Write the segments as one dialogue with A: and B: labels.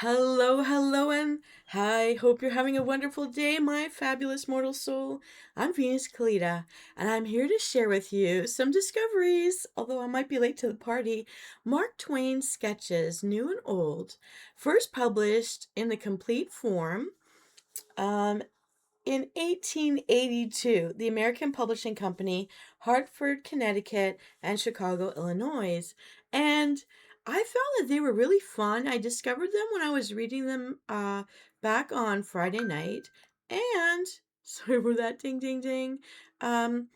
A: Hello, hello, and I hope you're having a wonderful day, my fabulous mortal soul. I'm Venus Callida, and I'm here to share with you some discoveries, although I might be late to the party. Mark Twain's sketches, new and old, first published in the complete form um, in 1882, the American Publishing Company, Hartford, Connecticut, and Chicago, Illinois. And I found that they were really fun. I discovered them when I was reading them back on Friday night. And sorry for that ding, ding, ding. Um,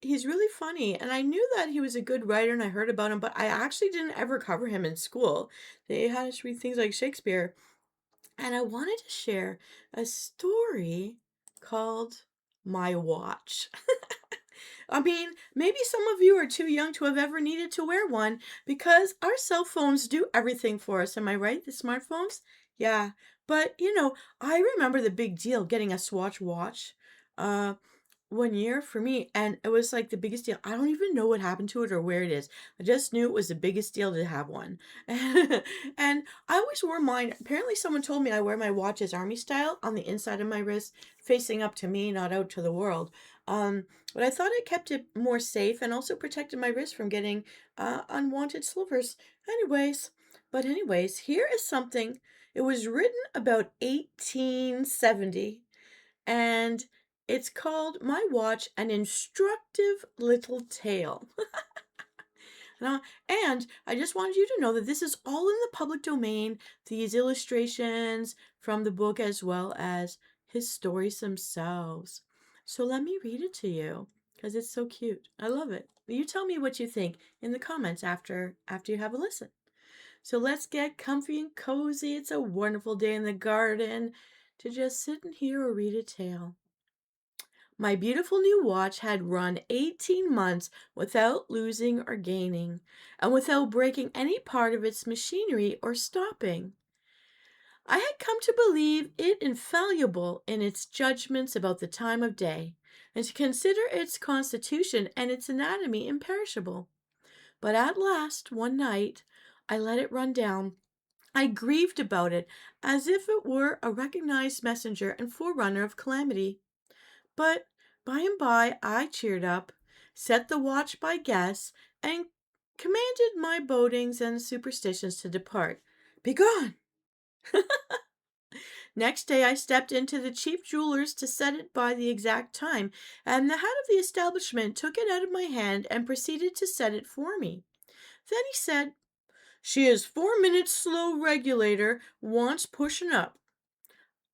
A: he's really funny. And I knew that he was a good writer and I heard about him, but I actually didn't ever cover him in school. They had us read things like Shakespeare. And I wanted to share a story called My Watch. I mean, maybe some of you are too young to have ever needed to wear one because our cell phones do everything for us. Am I right? The smartphones? Yeah. But, I remember the big deal getting a Swatch watch. Uh, 1 year for me, and it was like the biggest deal. I don't even know what happened to it or where it is. I just knew it was the biggest deal to have one. And I always wore mine. Apparently, someone told me I wear my watch as army style on the inside of my wrist, facing up to me, not out to the world. But I thought it kept it more safe and also protected my wrist from getting unwanted slivers. Anyways, here is something. It was written about 1870 and it's called My Watch, An Instructive Little Tale. Now, and I just wanted you to know that this is all in the public domain, these illustrations from the book as well as his stories themselves. So let me read it to you because it's so cute. I love it. You tell me what you think in the comments after you have a listen. So let's get comfy and cozy. It's a wonderful day in the garden to just sit and hear or read a tale. My beautiful new watch had run 18 months without losing or gaining, and without breaking any part of its machinery or stopping. I had come to believe it infallible in its judgments about the time of day, and to consider its constitution and its anatomy imperishable. But at last, one night, I let it run down. I grieved about it as if it were a recognized messenger and forerunner of calamity. But by and by I cheered up, set the watch by guess, and commanded my bodings and superstitions to depart. Begone! Next day I stepped into the chief jeweler's to set it by the exact time, and the head of the establishment took it out of my hand and proceeded to set it for me. Then he said, "She is 4 minutes slow regulator, wants pushing up."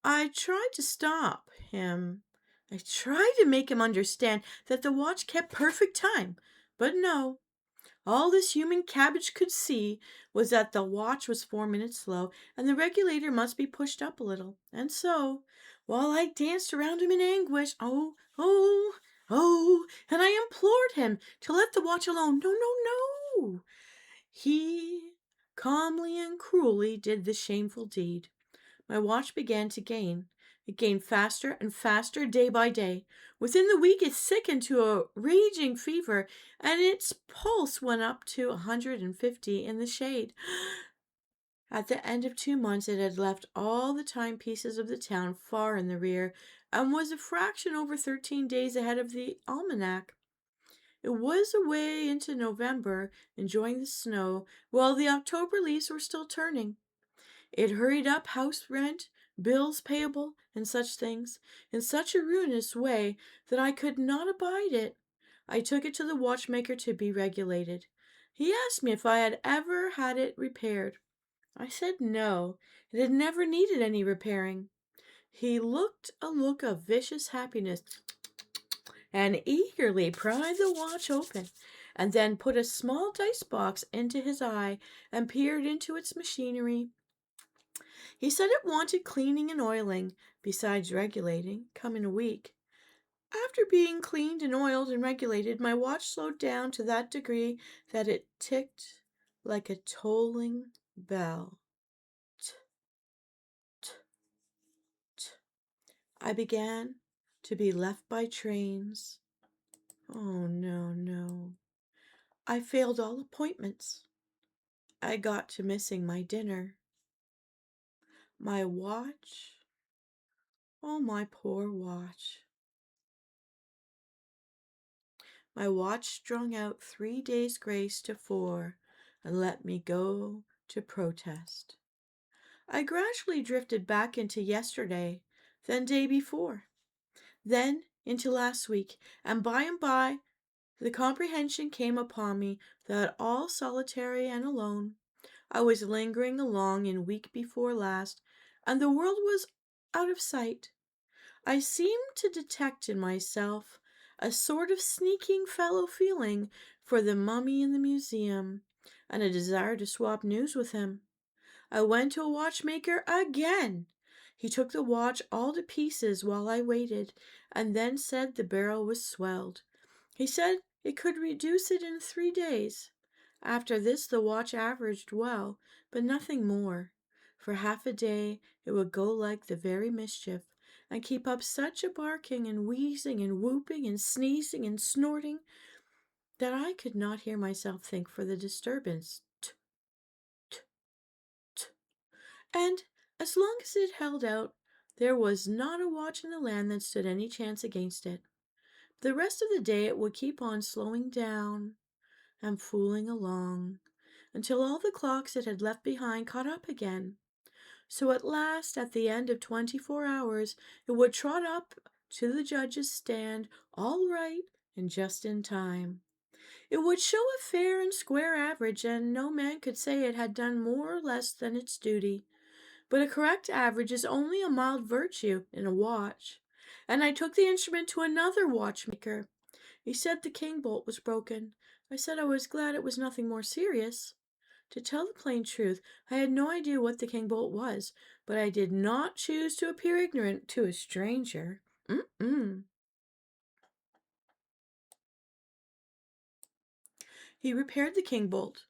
A: I tried to stop him. I tried to make him understand that the watch kept perfect time, but no. All this human cabbage could see was that the watch was 4 minutes slow, and the regulator must be pushed up a little. And so, while I danced around him in anguish, and I implored him to let the watch alone. No, no, no. He calmly and cruelly did the shameful deed. My watch began to gain. It gained faster and faster day by day. Within the week, it sickened to a raging fever, and its pulse went up to 150 in the shade. At the end of 2 months, it had left all the timepieces of the town far in the rear, and was a fraction over 13 days ahead of the almanac. It was away into November, enjoying the snow, while the October leaves were still turning. It hurried up house rent, bills payable, and such things, in such a ruinous way that I could not abide it. I took it to the watchmaker to be regulated. He asked me if I had ever had it repaired. I said no, it had never needed any repairing. He looked a look of vicious happiness and eagerly pried the watch open, and then put a small dice box into his eye and peered into its machinery. He said it wanted cleaning and oiling, besides regulating, come in a week. After being cleaned and oiled and regulated, my watch slowed down to that degree that it ticked like a tolling bell. T, t, t. I began to be left by trains. Oh, no, no. I failed all appointments. I got to missing my dinner. My watch. Oh, my poor watch. My watch strung out 3 days' grace to 4 and let me go to protest. I gradually drifted back into yesterday, then day before, then into last week, and by the comprehension came upon me that all solitary and alone, I was lingering along in week before last, and the world was out of sight. I seemed to detect in myself a sort of sneaking fellow feeling for the mummy in the museum, and a desire to swap news with him. I went to a watchmaker again. He took the watch all to pieces while I waited, and then said the barrel was swelled. He said it could reduce it in 3 days. After this the watch averaged well, but nothing more. For half a day it would go like the very mischief, and keep up such a barking and wheezing and whooping and sneezing and snorting that I could not hear myself think for the disturbance. And as long as it held out, there was not a watch in the land that stood any chance against it. The rest of the day it would keep on slowing down and fooling along until all the clocks it had left behind caught up again. So at last, at the end of 24 hours, it would trot up to the judge's stand all right and just in time. It would show a fair and square average, and no man could say it had done more or less than its duty. But a correct average is only a mild virtue in a watch. And I took the instrument to another watchmaker. He said the king bolt was broken. I said I was glad it was nothing more serious. To tell the plain truth, I had no idea what the king bolt was, but I did not choose to appear ignorant to a stranger. He repaired the king bolt,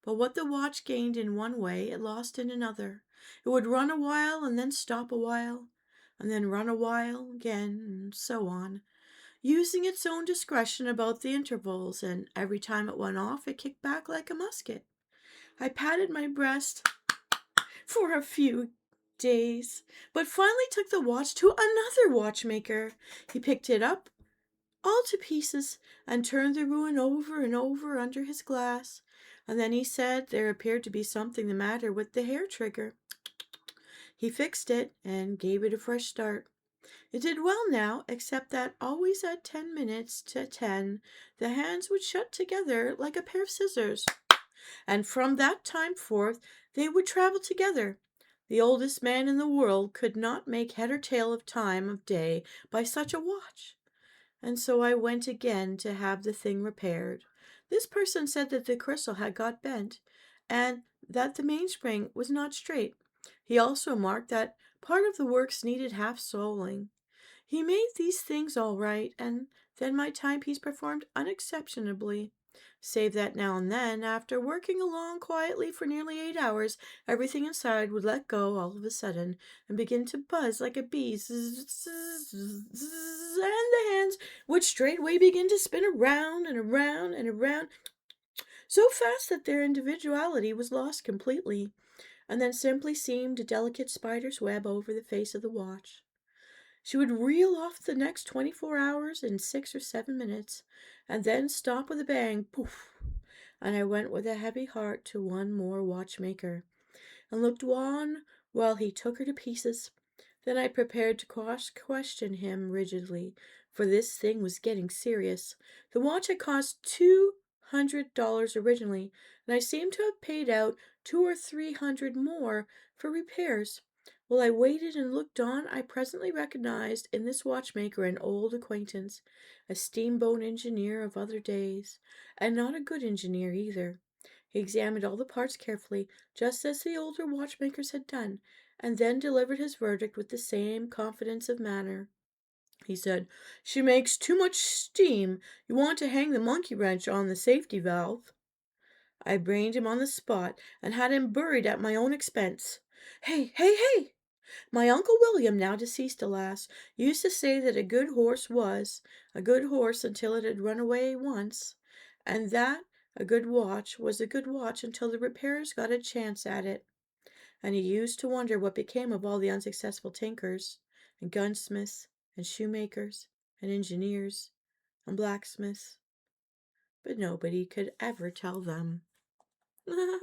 A: but what the watch gained in one way it lost in another. It would run a while and then stop a while, and then run a while again, and so on, using its own discretion about the intervals, and every time it went off it kicked back like a musket. I patted my breast for a few days, but finally took the watch to another watchmaker. He picked it up all to pieces and turned the ruin over and over under his glass. And then he said there appeared to be something the matter with the hair trigger. He fixed it and gave it a fresh start. It did well now, except that always at 10 minutes to 10 the hands would shut together like a pair of scissors, and from that time forth they would travel together. The oldest man in the world could not make head or tail of time of day by such a watch. And so I went again to have the thing repaired. This person said that the crystal had got bent, and that the mainspring was not straight. He also marked that part of the works needed half soling. He made these things all right, and then my timepiece performed unexceptionably, save that now and then, after working along quietly for nearly 8 hours, everything inside would let go all of a sudden and begin to buzz like a bee, and the hands would straightway begin to spin around and around and around so fast that their individuality was lost completely, and then simply seemed a delicate spider's web over the face of the watch. She would reel off the next 24 hours in 6 or 7 minutes, and then stop with a bang, poof, and I went with a heavy heart to one more watchmaker, and looked on while he took her to pieces. Then I prepared to question him rigidly, for this thing was getting serious. The watch had cost $200 originally, and I seemed to have paid out 200 or 300 more for repairs. While I waited and looked on, I presently recognized in this watchmaker an old acquaintance, a steamboat engineer of other days, and not a good engineer either. He examined all the parts carefully, just as the older watchmakers had done, and then delivered his verdict with the same confidence of manner. He said, "She makes too much steam. You want to hang the monkey wrench on the safety valve." I brained him on the spot, and had him buried at my own expense. Hey, hey, hey! My Uncle William, now deceased, alas, used to say that a good horse was a good horse until it had run away once, and that a good watch was a good watch until the repairers got a chance at it. and he used to wonder what became of all the unsuccessful tinkers, and gunsmiths, and shoemakers, and engineers, and blacksmiths, but nobody could ever tell them. I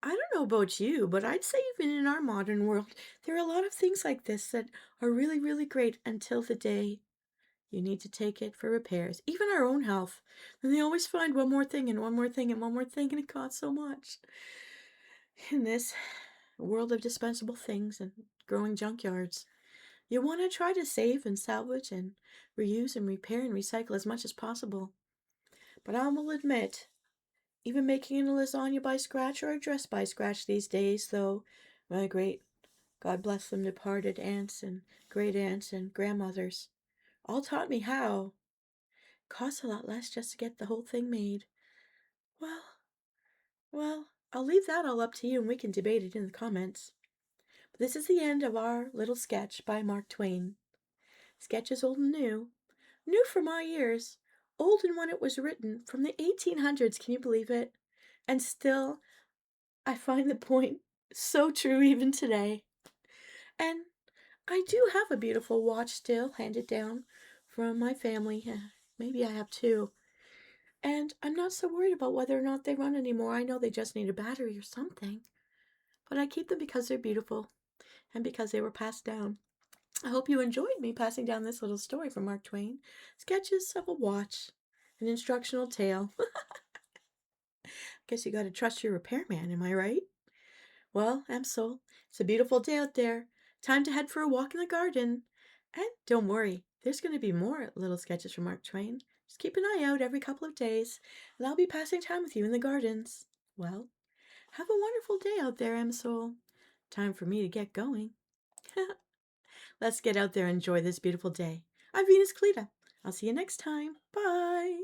A: don't know about you, but I'd say even in our modern world, there are a lot of things like this that are really, really great until the day you need to take it for repairs. Even our own health. And they always find one more thing and one more thing and one more thing, and it costs so much. In this world of dispensable things and growing junkyards, you want to try to save and salvage and reuse and repair and recycle as much as possible. But I will admit, even making a lasagna by scratch or a dress by scratch these days, though my great, God bless them, departed aunts and great aunts and grandmothers all taught me how. Costs a lot less just to get the whole thing made. Well, well, I'll leave that all up to you and we can debate it in the comments. But this is the end of our little sketch by Mark Twain. Sketches old and new. New for my ears. Old in when it was written, from the 1800s, can you believe it? And still, I find the point so true even today. And I do have a beautiful watch still, handed down from my family. Maybe I have two. And I'm not so worried about whether or not they run anymore. I know they just need a battery or something. But I keep them because they're beautiful and because they were passed down. I hope you enjoyed me passing down this little story from Mark Twain. Sketches of a watch, an instructional tale. Guess you gotta trust your repairman, am I right? Well, Msoul, it's a beautiful day out there. Time to head for a walk in the garden. And don't worry, there's going to be more little sketches from Mark Twain. Just keep an eye out every couple of days, and I'll be passing time with you in the gardens. Well, have a wonderful day out there, Msoul. Time for me to get going. Let's get out there and enjoy this beautiful day. I'm Venus Callida. I'll see you next time. Bye.